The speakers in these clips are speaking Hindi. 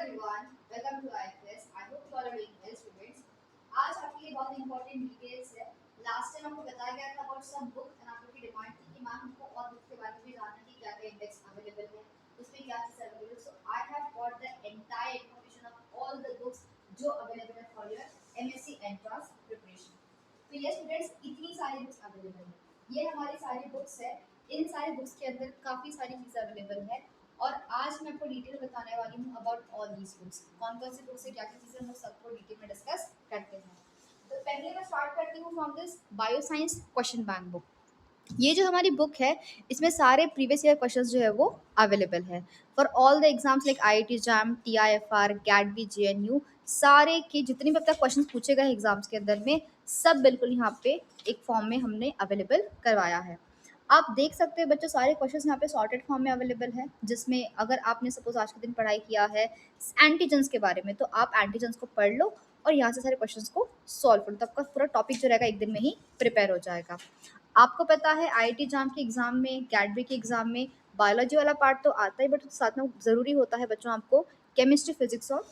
everyone, welcome to IFS. I hope you all are doing well, students. आज आपके लिए बहुत इंपॉर्टेंट डिटेल्स है। लास्ट टाइम आपको बताया गया था अबाउट सम बुक एंड आप लोग की डिमांड थी कि मैम हमको और बुक के बारे में भी जानना कि क्या क्या इंडेक्स अवेलेबल है, उसमें क्या चीज़ available. So I have got the entire information of all the books जो अवेलेबल है for your MSc entrance preparation. तो ये स्टूडेंट्स इतनी सारी बुक्स अवेलेबल है, ये हमारी सारी बुक्स है। इन सारी बुक्स के अंदर काफ़ी सारी चीज़ें अवेलेबल है और आज मैं आपको डिटेल बताने वाली हूँ अबाउट ऑल दीज बुक्स। कौन कौन सी बुक्स है, क्या क्या चीज़ें, हम सबको डिटेल में डिस्कस करते हैं। तो पहले मैं स्टार्ट करती हूँ from this bio science question bank book. ये जो हमारी बुक है इसमें सारे प्रीवियस ईयर क्वेश्चंस जो है वो अवेलेबल है for all the exams like IIT JAM, TIFR, GATE JNU. सारे के जितने भी अब तक क्वेश्चंस पूछे गए एग्जाम्स के अंदर में सब बिल्कुल यहाँ पे एक फॉर्म में हमने अवेलेबल करवाया है। आप देख सकते हैं बच्चों, सारे क्वेश्चंस यहाँ पे सॉर्टेड फॉर्म में अवेलेबल है, जिसमें अगर आपने सपोज आज के दिन पढ़ाई किया है एंटीजेंस के बारे में तो आप एंटीजेंस को पढ़ लो और यहाँ से सारे क्वेश्चंस को सॉल्व करो, तो आपका पूरा टॉपिक जो रहेगा एक दिन में ही प्रिपेयर हो जाएगा। आपको पता है आईआईटी जाम के एग्जाम में, गैट के एग्जाम में बायोलॉजी वाला पार्ट तो आता ही, बट साथ में ज़रूरी होता है बच्चों आपको केमिस्ट्री, फिजिक्स और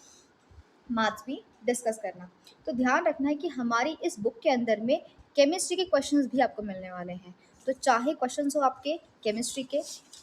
मैथ्स भी डिस्कस करना। तो ध्यान रखना है कि हमारी इस बुक के अंदर में केमिस्ट्री के क्वेश्चंस भी आपको मिलने वाले हैं। तो चाहे क्वेश्चंस हो आपके केमिस्ट्री के,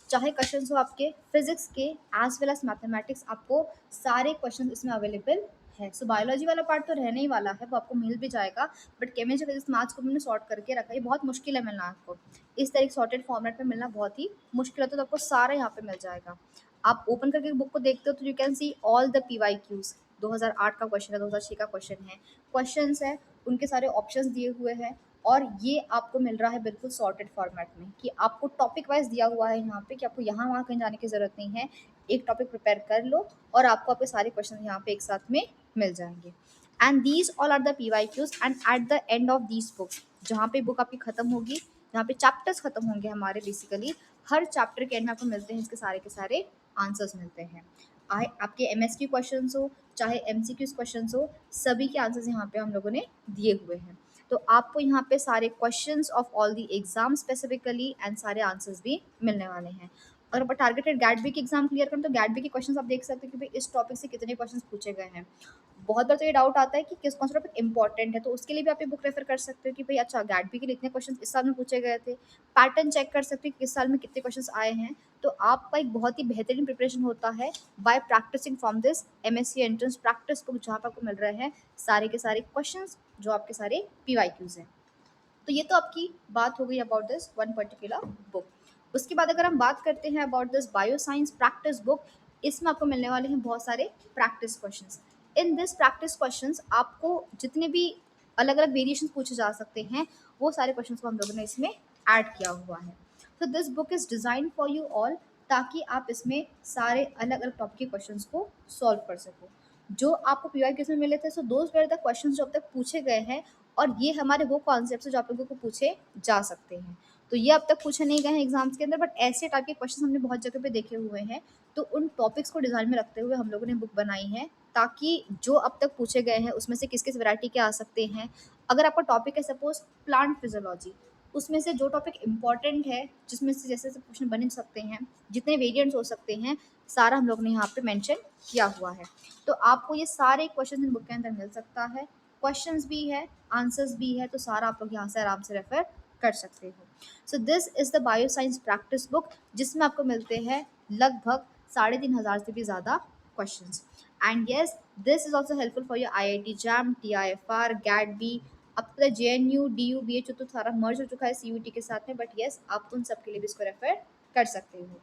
चाहे क्वेश्चंस हो आपके फिजिक्स के, एज वेल एज मैथमेटिक्स, आपको सारे क्वेश्चंस इसमें अवेलेबल है। सो बायोलॉजी वाला पार्ट तो रहने ही वाला है, वो आपको मिल भी जाएगा, बट केमिस्ट्री, फिजिक्स, मैथ्स को मैंने सॉर्ट करके रखा है। ये बहुत मुश्किल है मिलना आपको, इस तरह सॉर्टेड फॉर्मेट में मिलना बहुत ही मुश्किल होता है, तो आपको सारा यहाँ पे मिल जाएगा। आप ओपन करके बुक को देखते हो तो you can see all the PYQs। 2008 का क्वेश्चन है, 2006 का क्वेश्चन है, क्वेश्चंस है, उनके सारे ऑप्शंस दिए हुए हैं और ये आपको मिल रहा है बिल्कुल सॉर्टेड फॉर्मेट में कि आपको टॉपिक वाइज दिया हुआ है यहाँ पे कि आपको यहाँ वहाँ कहीं जाने की ज़रूरत नहीं है। एक टॉपिक प्रिपेयर कर लो और आपको आपके सारे क्वेश्चन यहाँ पे एक साथ में मिल जाएंगे। And these all are the PYQs and at the end of these books, जहाँ पे बुक आपकी खत्म होगी, जहाँ पे चैप्टर्स खत्म होंगे हमारे, बेसिकली हर चैप्टर के एंड में आपको मिलते हैं इसके सारे के सारे आंसर्स मिलते हैं। आए आपके MSQ क्वेश्चंस हो चाहे MCQ क्वेश्चंस हो, सभी के आंसर्स यहाँ पे हम लोगों ने दिए हुए हैं। तो आपको यहाँ पे सारे questions of all the exam specifically and सारे आंसर्स भी मिलने वाले हैं। अगर आप टारगेटेड गैट बी की एग्जाम क्लियर करें तो गैट बी के क्वेश्चंस आप देख सकते हैं कि भाई इस टॉपिक से कितने क्वेश्चंस पूछे गए हैं। बहुत बार तो ये डाउट आता है कि किस कौन सा टॉपिक इंपॉर्टेंट है, तो उसके लिए भी आप ये बुक रेफर कर सकते हो कि भाई अच्छा गैट बी के लिए इतने क्वेश्चंस इस साल में पूछे गए थे, पैटर्न चेक कर सकते हो कि किस साल में कितने क्वेश्चंस आए हैं। तो आपका एक बहुत ही बेहतरीन प्रिपरेशन होता है by practicing from this MSc entrance practice book, जहाँ पर आपको मिल रहे हैं सारे के सारे क्वेश्चंस जो आपके सारे PYQs हैं। तो ये तो आपकी बात हो गई about this one particular book. उसके बाद अगर हम बात करते हैं about this bio science practice book, इसमें आपको मिलने वाले हैं बहुत सारे practice questions. In this practice questions आपको जितने भी अलग अलग वेरिएशंस पूछे जा सकते हैं वो सारे क्वेश्चंस को हम लोगों ने इसमें ऐड किया हुआ है। तो this book is design for you all, ताकि आप इसमें सारे अलग अलग टॉपिक के क्वेश्चंस को सॉल्व कर सको। जो आपको PYQs में मिले थे, so those were the questions जो अब तक पूछे गए हैं, और ये हमारे वो कॉन्सेप्ट है जो आप लोगों को पूछे जा सकते हैं। तो ये अब तक पूछे नहीं गए हैं एग्जाम्स के अंदर, बट ऐसे टाइप के क्वेश्चन हमने बहुत जगह पे देखे हुए हैं। तो उन टॉपिक्स को डिजाइन में रखते हुए हम लोगों ने बुक बनाई है, ताकि जो अब तक पूछे गए हैं उसमें से किस किस वैरायटी के आ सकते हैं। अगर आपका टॉपिक है सपोज प्लांट फिजियोलॉजी, उसमें से जो टॉपिक इंपॉर्टेंट है, जिसमें से जैसे जैसे क्वेश्चन बन सकते हैं, जितने वेरिएंट्स हो सकते हैं, सारा हम लोग ने यहाँ पे मेंशन किया हुआ है। तो आपको ये सारे क्वेश्चन इन बुक के अंदर मिल सकता है, क्वेश्चंस भी है, आंसर्स भी है, तो सारा आप लोग यहाँ से आराम से रेफर कर सकते हो। So this is the bio science practice book, जिसमें आपको मिलते हैं लगभग 3,500 से भी ज़्यादा questions. And yes, this is also helpful for your IIT JAM, TIFR, GATE B, अब तक JNU, DU, BH तो सारा मर्ज हो चुका है CUT के साथ में, बट येस आप उन सब के लिए भी इसको रेफर कर सकते हो।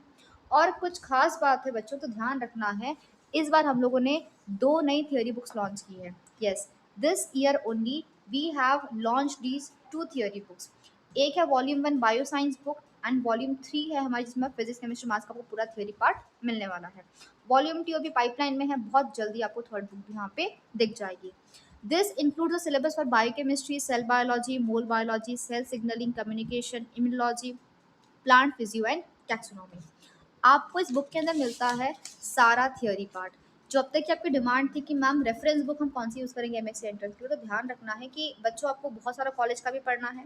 और कुछ खास बात है बच्चों, तो ध्यान रखना है, इस बार हम लोगों ने 2 नई थियोरी बुक्स लॉन्च की है। Yes, this year only we have launch these 2 theory books. एक है volume 1 bio science book and volume 3 है हमारी, जिसमें फिजिक्स, केमिस्ट्री, मैथ्स का आपको पूरा थियोरी पार्ट मिलने वाला है। वॉल्यूम 2 अभी पाइपलाइन में है, बहुत जल्दी आपको थर्ड बुक भी यहाँ पे दिख जाएगी। This include the syllabus for biochemistry, cell biology, mol biology, cell signalling, communication, immunology, plant physio and taxonomy. आपको इस बुक के अंदर मिलता है सारा थियोरी पार्ट। जो अब तक की आपकी डिमांड थी कि मैम रेफरेंस बुक हम कौन सी यूज़ करेंगे MSc एंट्रेंस के लिए, तो ध्यान रखना है कि बच्चों आपको बहुत सारा कॉलेज का भी पढ़ना है,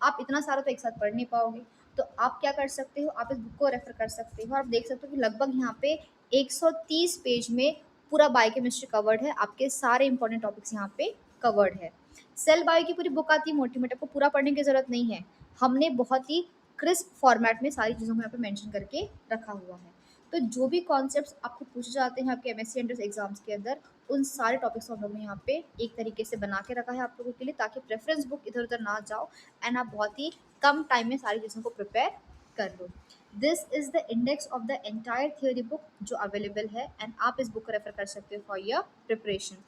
आप इतना सारा तो एक साथ पढ़ नहीं पाओगे। तो आप क्या कर सकते हो, आप इस बुक को रेफर कर सकते हो। आप देख सकते हो कि लगभग यहाँ पे 130 पेज में पूरा बायोकेमिस्ट्री कवर्ड है, आपके सारे इंपॉर्टेंट टॉपिक्स यहाँ पे कवर्ड है। सेल बायो की पूरी बुक आती है मोटी मोटी, आपको पूरा पढ़ने की जरूरत नहीं है, हमने बहुत ही क्रिस्प फॉर्मेट में सारी चीज़ों को यहाँ पे मेंशन करके रखा हुआ है। तो जो भी कॉन्सेप्ट्स आपको पूछे जाते हैं आपके एमएससी एंट्रेंस एग्जाम्स के अंदर, उन सारे टॉपिक्स को हम लोग ने यहाँ पे एक तरीके से बना के रखा है आप लोगों के लिए, ताकि प्रेफरेंस बुक इधर उधर ना जाओ एंड आप बहुत ही कम टाइम में सारी चीज़ों को प्रिपेयर कर लो। This is the index of the entire theory book जो अवेलेबल है, एंड आप इस बुक को रेफर कर सकते हो फॉर योर प्रिपरेशन।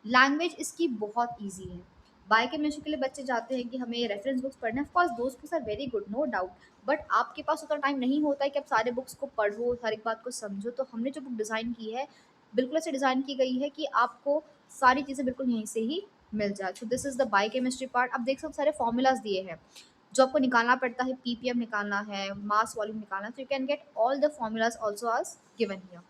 लैंग्वेज इसकी बहुत ईजी है। बायोकेमिस्ट्री के लिए बच्चे जाते हैं कि हमें रेफरेंस बुक्स पढ़ना है, of course those books are very good, no doubt, but आपके पास उतना टाइम नहीं होता है कि आप सारे बुक्स को पढ़ो, हर एक बात को समझो। तो हमने जो बुक डिज़ाइन की है बिल्कुल ऐसे डिज़ाइन की गई है कि आपको सारी चीज़ें बिल्कुल यहीं से ही मिल जाए। So this is the biochemistry part. आप देख सकते सारे फॉर्मूलाज दिए हैं जो आपको निकालना पड़ता है, पीपीएम निकालना है, मास वॉल्यूम निकालना है, तो you can get all the formulas also आज गिवन हियर।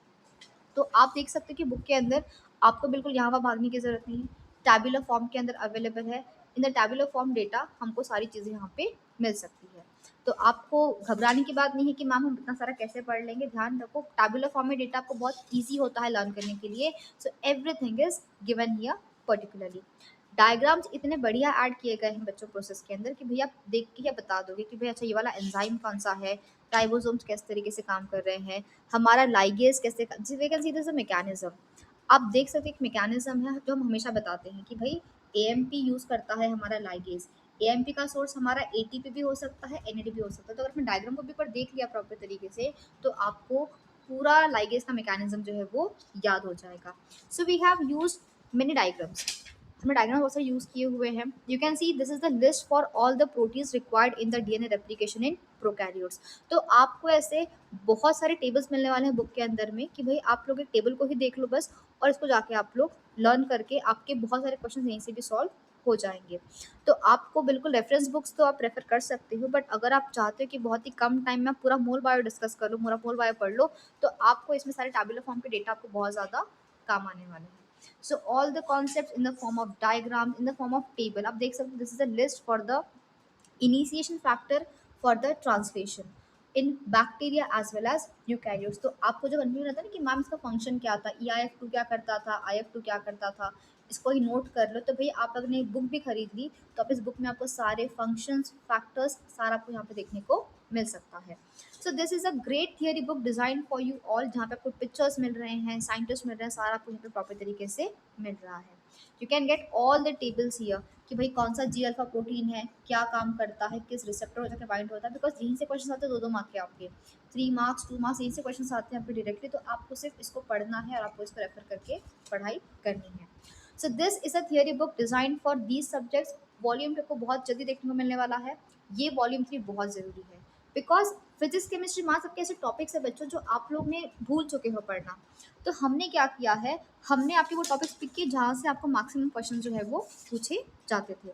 तो आप देख सकते हो कि बुक के अंदर आपको बिल्कुल यहाँ वहाँ भागने की ज़रूरत नहीं है, टैबुलर फॉर्म के अंदर अवेलेबल है। In the tabular form data हमको सारी चीज़ें यहाँ पे मिल सकती है। तो आपको घबराने की बात नहीं है कि मैम हम इतना सारा कैसे पढ़ लेंगे। ध्यान रखो टैबुलर फॉर्म में डेटा आपको बहुत ईजी होता है लर्न करने के लिए। So everything is given here particularly. Diagrams इतने बढ़िया ऐड किए गए हैं बच्चों प्रोसेस के अंदर कि भैया आप देख के ही बता दोगे कि भैया अच्छा ये वाला एंजाइम कौन सा है, राइबोसोम्स किस तरीके से काम कर रहे हैं, हमारा लाइगेज कैसे, we can see this a mechanism. आप देख सकते हैं एक मैकेनिज्म है जो हम हमेशा बताते हैं कि भाई एएमपी यूज करता है हमारा लाइगेज। एएमपी का सोर्स हमारा एटीपी भी हो सकता है, एनएडी भी हो सकता है। तो अगर आपने डायग्राम को भी पर देख लिया प्रॉपर तरीके से तो आपको पूरा लाइगेज का मैकेनिज्म जो है वो याद हो जाएगा। So we have use many diagrams, हमने डायग्राम बहुत सारे यूज किए हुए हैं। You can see this is the list for all the proteins required in the DNA replication in prokaryotes. तो आपको ऐसे बहुत सारे टेबल्स मिलने वाले हैं बुक के अंदर में कि भाई आप लोग एक टेबल को ही देख लो बस, और इसको जाके आप लोग लर्न करके आपके बहुत सारे क्वेश्चन यहीं से भी सॉल्व हो जाएंगे। तो आपको बिल्कुल रेफरेंस बुक्स तो आप रेफर कर सकते हो, बट अगर आप चाहते हो कि बहुत ही कम टाइम में आप पूरा मोल बायो डिस्कस कर लो, पूरा मोल बायो पढ़ लो, तो आपको इसमें सारे टैबुलर फॉर्म के डेटा आपको बहुत ज़्यादा काम आने वाले हैं। So all the concepts in the form of diagram, in the form of table, आप देख सकते हो this is a list for the initiation factor for the translation in bacteria as well as eukaryotes। तो आपको जो कंफ्यूजन रहता है ना कि मैम इसका फंक्शन क्या था, EIF2 क्या करता था, IF2 क्या करता था, इसको ही नोट कर लो। तो भाई आप अगर एक बुक भी खरीद ली तो आप इस बुक में आपको सारे फंक्शंस फैक्टर्स सारा आपको यहाँ पे देखने को मिल सकता है। So this is a great theory book design for you all, जहाँ पे आपको पिक्चर्स मिल रहे हैं, साइंटिस्ट मिल रहे हैं, सारा आपको यहाँ पे प्रॉपर तरीके से मिल रहा है। You can get all the tables here कि भाई कौन सा जी अल्फा प्रोटीन है, क्या काम करता है, किस रिसेप्टर हो जाकर बाइंड होता है, बिकॉज यहीं से क्वेश्चन आते हैं 2-2 मार्क के आपके, 3 मार्क्स 2 मार्क्स यहीं से क्वेश्चन आते हैं आपके डायरेक्टली। तो आपको सिर्फ इसको पढ़ना है और आपको इसको रेफर करके पढ़ाई करनी है। So this is a theory book design for these subjects. Volume 2 को बहुत जल्दी देखने को मिलने वाला है, ये वॉल्यूम 3 बहुत ज़रूरी है, बिकॉज फिजिक्स केमिस्ट्री मैथ्स सबके ऐसे टॉपिक्स है बच्चों जो आप लोग ने भूल चुके हो पढ़ना। तो हमने क्या किया है, हमने आपके वो टॉपिक्स पिक किए जहाँ से आपको मैक्सिमम क्वेश्चन जो है वो पूछे जाते थे,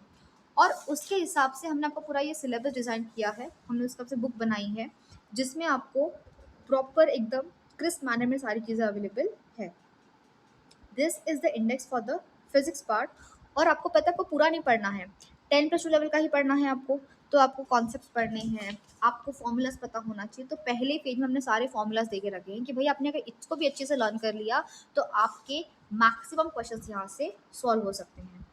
और उसके हिसाब से हमने आपको पूरा ये सिलेबस डिज़ाइन किया है। हमने उसका से बुक बनाई है जिसमें आपको प्रॉपर एकदम क्रिस्प मैनर में सारी चीज़ें अवेलेबल है। This is the index for the physics part. और आपको पता है आपको पूरा नहीं पढ़ना है, 10+2 लेवल का ही पढ़ना है आपको। तो आपको कॉन्सेप्ट पढ़ने हैं, आपको फॉर्मूलाज पता होना चाहिए। तो पहले पेज में हमने सारे फॉर्मूलाज देके रखे हैं कि भाई आपने अगर इसको भी अच्छे से लर्न कर लिया तो आपके मैक्सिमम क्वेश्चन यहाँ से सॉल्व हो सकते हैं।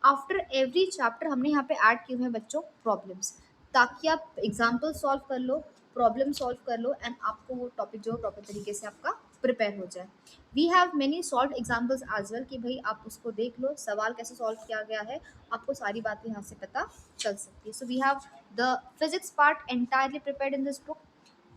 आफ्टर एवरी चैप्टर हमने यहाँ पे ऐड किए हुए हैं बच्चों प्रॉब्लम्स, ताकि आप एग्जाम्पल सॉल्व कर लो, प्रॉब्लम सॉल्व कर लो, एंड आपको वो टॉपिक जो प्रॉपर तरीके से आपका प्रिपेयर हो जाए। We have many solve examples as well कि भाई आप उसको देख लो, सवाल कैसे सॉल्व किया गया है, आपको सारी बातें यहाँ से पता चल सकती है। So we have the physics part entirely prepared in this book.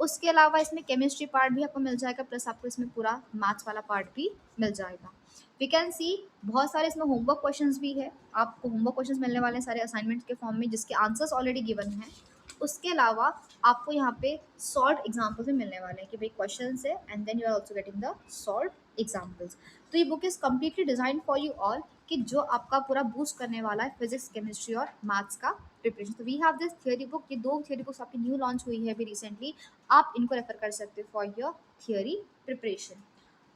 उसके अलावा इसमें केमिस्ट्री पार्ट भी आपको मिल जाएगा, प्लस आपको इसमें पूरा मैथ्स वाला पार्ट भी मिल जाएगा। वी कैन सी बहुत सारे इसमें होमवर्क क्वेश्चंस भी है, आपको होमवर्क क्वेश्चंस मिलने वाले हैं सारे असाइनमेंट के फॉर्म में जिसके आंसर्स ऑलरेडी गिवन हैं। उसके अलावा आपको यहाँ पे सॉल्व एग्जाम्पल्स भी मिलने वाले हैं कि भाई क्वेश्चन है and then you are also getting the solve examples. तो ये book is completely design for you all कि जो आपका पूरा बूस्ट करने वाला है फिजिक्स केमिस्ट्री और मैथ्स का प्रिपरेशन। तो we have this theory book, ये 2 थियरी बुक्स आपकी न्यू लॉन्च हुई है अभी रिसेंटली, आप इनको रेफर कर सकते हो फॉर योर थियरी प्रिपरेशन।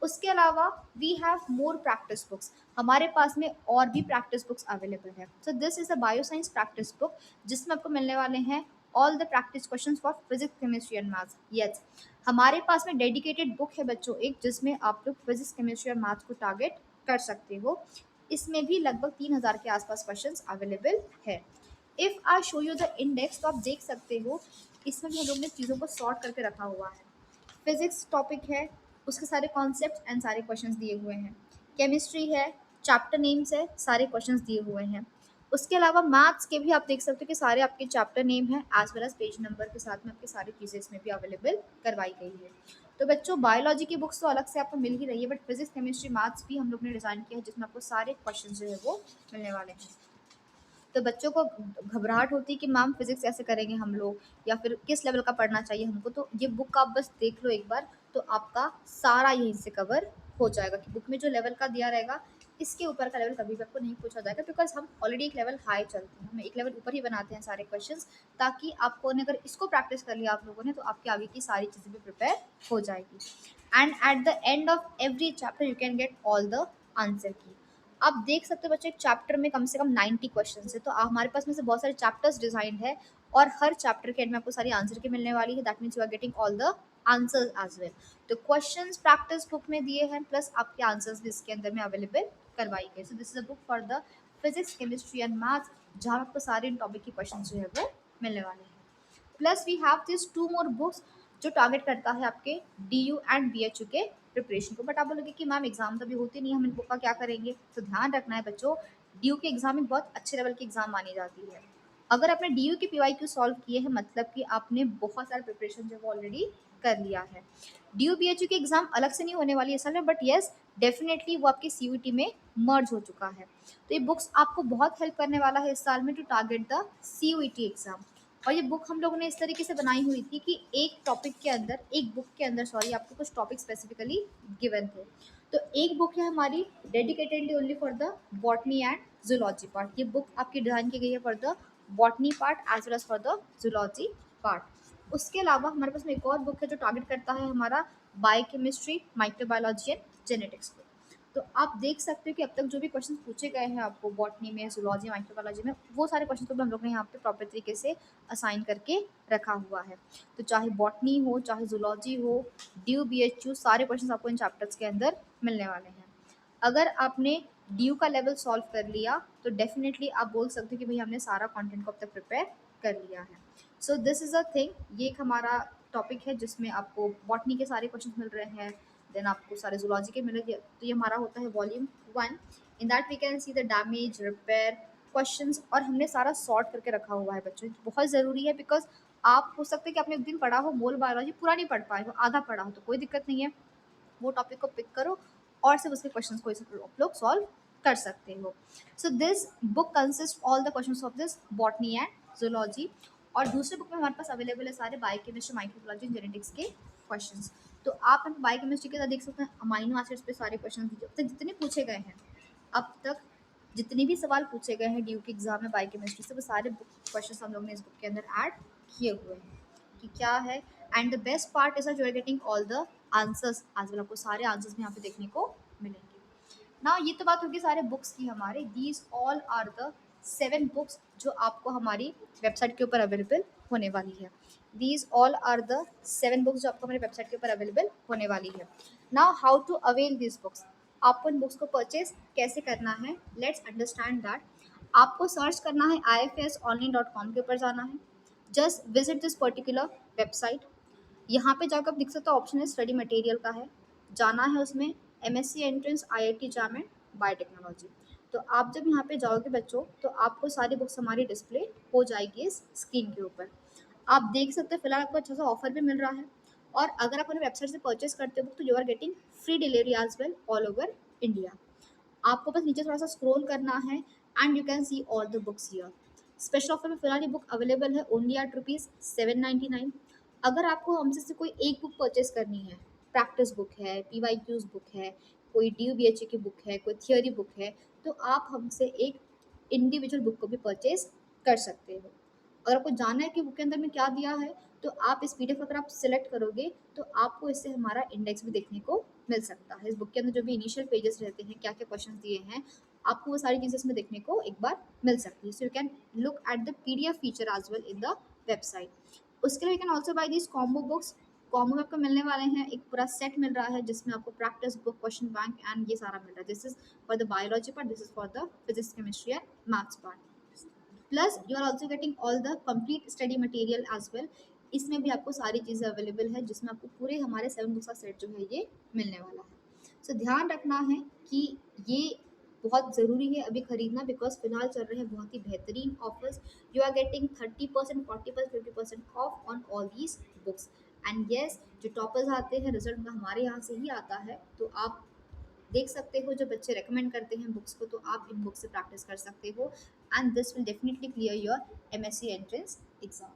उसके अलावा we have more practice books, हमारे पास में और भी प्रैक्टिस बुक्स अवेलेबल है। So this is a bio science practice book जिसमें आपको मिलने वाले हैं all the practice questions for physics chemistry and maths. Yes, हमारे पास में डेडिकेटेड बुक है बच्चों एक, जिसमें आप लोग फिजिक्स केमिस्ट्री और मैथ्स को टारगेट कर सकते हो। इसमें भी लगभग 3000 के आसपास क्वेश्चंस अवेलेबल है। If I show you the index तो आप देख सकते हो इसमें भी हम लोग ने चीज़ों को सॉर्ट करके रखा हुआ है। फिजिक्स टॉपिक है, उसके सारे कॉन्सेप्ट एंड सारे क्वेश्चंस दिए हुए हैं। केमिस्ट्री है, चैप्टर नेम्स है, सारे क्वेश्चंस दिए हुए हैं। उसके अलावा मैथ्स के भी आप देख सकते हो कि सारे आपके चैप्टर नेम है as well as page number के साथ में आपकी सारी चीज़ें इसमें भी अवेलेबल करवाई गई है। तो बच्चों बायोलॉजी की बुक्स तो अलग से आपको मिल ही रही है, बट फिजिक्स केमिस्ट्री मैथ्स भी हम लोग ने डिज़ाइन किया है जिसमें आपको सारे क्वेश्चन जो है वो मिलने वाले हैं। तो बच्चों को घबराहट होती है कि मैम फिजिक्स कैसे करेंगे हम लोग, या फिर किस लेवल का पढ़ना चाहिए हमको, तो ये बुक आप बस देख लो एक बार, तो आपका सारा यहीं से कवर हो जाएगा कि बुक में जो लेवल का दिया रहेगा इसके ऊपर का लेवल कभी भी आपको नहीं पूछा जाएगा, बिकॉज हम ऑलरेडी एक लेवल हाई चलते हैं, हम एक लेवल ऊपर ही बनाते हैं सारे क्वेश्चंस, ताकि आपको ने अगर इसको प्रैक्टिस कर लिया आप लोगों ने तो आपके आगे की सारी चीज़ें भी प्रिपेयर हो जाएगी। And at the end of every chapter you can get all the answer की। आप देख सकते हो बच्चों एक चैप्टर में कम से कम 90 क्वेश्चन है, तो हमारे पास में से बहुत सारे चैप्टर्स डिजाइंड है और हर चैप्टर के एंड में आपको सारी आंसर की मिलने वाली है। That means you are getting all the answers as well. तो क्वेश्चंस प्रैक्टिस बुक में दिए हैं प्लस आपके आंसर्स भी इसके अंदर में अवेलेबल करवाई गई। सो this is a book for the physics chemistry and maths, जहाँ आपको सारे टॉपिक के क्वेश्चन जो है वो मिलने वाले हैं। Plus we have this 2 more books जो टारगेट करता है आपके DU एंड BHU के प्रिपरेशन को। बट आप बोलोगे कि मैम एग्जाम तो अभी होती नहीं है, हम इन बुक का क्या करेंगे? तो ध्यान रखना है बच्चों, DU की एग्जाम एक बहुत अच्छे लेवल की एग्जाम मानी जाती है। अगर आपने DU के PYQ सॉल्व किए हैं मतलब कि आपने बहुत सारे प्रिपरेशन जो वो ऑलरेडी कर लिया है। DU BHU की एग्जाम अलग से नहीं होने वाली है असल में, बट येस डेफिनेटली वो आपकी CUET में मर्ज हो चुका है। तो ये बुक्स आपको बहुत हेल्प करने वाला है इस साल में to target the CUET exam. और ये बुक हम लोगों ने इस तरीके से बनाई हुई थी कि एक टॉपिक के अंदर, एक बुक के अंदर सॉरी, आपको कुछ टॉपिक स्पेसिफिकली गिवन थे। तो एक बुक है हमारी dedicatedly only for the botany and zoology part. ये बुक आपकी डिजाइन की गई है for the botany part as well as for the zoology part. उसके अलावा हमारे पास में एक और बुक है जो टारगेट करता है हमारा बायोकेमिस्ट्री, माइक्रोबायोलॉजी एंड जेनेटिक्स को। तो आप देख सकते हो कि अब तक जो भी क्वेश्चन पूछे गए हैं आपको बॉटनी में, जूलॉजी, माइक्रोबायोलॉजी में, वो सारे क्वेश्चन को भी हम लोग ने यहाँ पे प्रॉपर तरीके से असाइन करके रखा हुआ है। तो चाहे बॉटनी हो, चाहे जूलॉजी हो, DU BHU, सारे क्वेश्चन आपको इन चैप्टर्स के अंदर मिलने वाले हैं। अगर आपने DU का लेवल सॉल्व कर लिया तो डेफिनेटली आप बोल सकते हो कि भाई हमने सारा कंटेंट को अब तक प्रिपेयर कर लिया है। So this is a thing, ये एक हमारा टॉपिक है जिसमें आपको बॉटनी के सारे क्वेश्चन मिल रहे हैं, देन आपको सारे जूलॉजी के मिल रहे हैं। तो ये हमारा होता है volume 1। In that we can see the damage, repair, questions, और हमने सारा सॉर्ट करके रखा हुआ है बच्चों। बहुत ज़रूरी है बिकॉज आप हो सकता है कि आपने एक दिन पढ़ा हो मोल बायोलॉजी, पूरा नहीं पढ़ पाए हो, आधा पढ़ा हो, तो कोई दिक्कत नहीं है, वो टॉपिक को पिक करो और सिर्फ उसके क्वेश्चंस को आप लोग सॉल्व कर सकते हो। So this book consist all the questions of this botany and zoology. और दूसरे बुक में हमारे पास अवेलेबल है सारे बायोकेमिस्ट्री, माइक्रोबायोलॉजी, जेनेटिक्स के क्वेश्चंस। तो आप बायोकेमिस्ट्री के साथ देख सकते हैं अमाइनो एसिड्स पे सारे क्वेश्चन जितने पूछे गए हैं अब तक, जितने भी सवाल पूछे गए हैं DU के एग्जाम में बायोकेमिस्ट्री से, वो सारे क्वेश्चन हम लोग ने इस बुक के अंदर ऐड किए हुए हैं कि क्या है। And the best part is you are getting all the answers as well. आपको सारे आंसर्स भी यहाँ पे देखने को मिलेंगे। ना ये तो बात होगी सारे बुक्स की हमारे, these all are the 7 books जो आपको हमारी वेबसाइट के ऊपर अवेलेबल होने वाली है। These all are the 7 books जो आपको हमारी वेबसाइट के ऊपर अवेलेबल होने वाली है। Now how to avail this books, आपको इन बुक्स को परचेज कैसे करना है, लेट्स अंडरस्टैंड दैट। आपको सर्च करना है ifsonline.com के ऊपर जाना है। Just visit this particular website. यहाँ पे जाकर आप देख सकते हो ऑप्शन है स्टडी मटेरियल का है, जाना है उसमें MSc entrance, IIT JAM and biotechnology. तो आप जब यहाँ पे जाओगे बच्चों तो आपको सारी बुक्स हमारी डिस्प्ले हो जाएगी इस स्क्रीन के ऊपर। आप देख सकते हो फिलहाल आपको अच्छा सा ऑफर भी मिल रहा है, और अगर आप अपने वेबसाइट से परचेस करते हो तो you are getting free delivery as well all over India. आपको बस नीचे थोड़ा सा स्क्रॉल करना है and you can see all the books here. Special offer में फिलहाल ये बुक अवेलेबल है ओनली एट ₹799। अगर आपको हमसे से कोई एक बुक परचेस करनी है, प्रैक्टिस बुक है, PYQs बुक है, कोई DU BHU की बुक है, कोई थियोरी बुक है, तो आप हमसे एक इंडिविजुअल बुक को भी परचेस कर सकते हो। अगर आपको जानना है कि बुक के अंदर में क्या दिया है तो आप इस PDF अगर आप सिलेक्ट करोगे तो आपको इससे हमारा इंडेक्स भी देखने को मिल सकता है। इस बुक के अंदर जो भी इनिशियल पेजेस रहते हैं, क्या क्या क्वेश्चन दिए हैं, आपको वो सारी चीज़ें इसमें देखने को एक बार मिल सकती है। So you can look at the PDF feature as well in the website. उसके लिए we can also buy these combo books. Combo में आपको मिलने वाले हैं, एक पूरा सेट मिल रहा है जिसमें आपको practice book, question bank and ये सारा मिल रहा है। This is for the biology part, this is for the physics, chemistry and maths part. Plus you are also getting all the complete study material as well. इसमें भी आपको सारी चीज़ें अवेलेबल है जिसमें आपको पूरे हमारे 7 बुक्स का सेट जो है ये मिलने वाला है। सो ध्यान रखना है कि ये बहुत ज़रूरी है अभी खरीदना, बिकॉज फिलहाल चल रहे हैं बहुत ही बेहतरीन offers. You are getting 30%, 40%, 50% off on all these books. And yes, जो टॉपर्स आते हैं रिजल्ट उनका हमारे यहाँ से ही आता है, तो आप देख सकते हो जो बच्चे रेकमेंड करते हैं बुक्स को, तो आप इन बुक्स से प्रैक्टिस कर सकते हो and this will definitely clear your MSc entrance exam.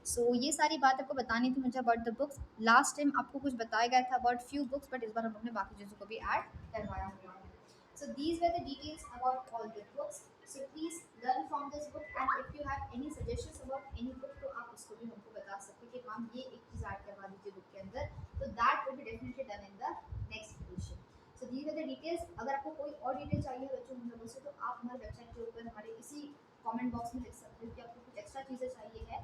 So ये सारी बात आपको बतानी थी मुझे about the books. Last time आपको कुछ बताया गया था अबाउट फ्यू बुक्स, बट इस बार हम लोग ने बाकी चीज़ों को भी ऐड करवाया हुआ है। So these were the details about all the books. So please learn from this book, and if you have any suggestions about any book, तो आप उसको भी हमको बता सकते हैं कि मैम ये एक चीज़ ऐड करवा दीजिए बुक के अंदर, तो that will be definitely done in the next edition. So these are the details. अगर आपको कोई और डिटेल चाहिए बच्चों हम लोगों से, तो आप हमारे वेबसाइट के ऊपर हमारे इसी कमेंट बॉक्स में लिख सकते हो कि आपको कुछ एक्स्ट्रा चीज़ें चाहिए है,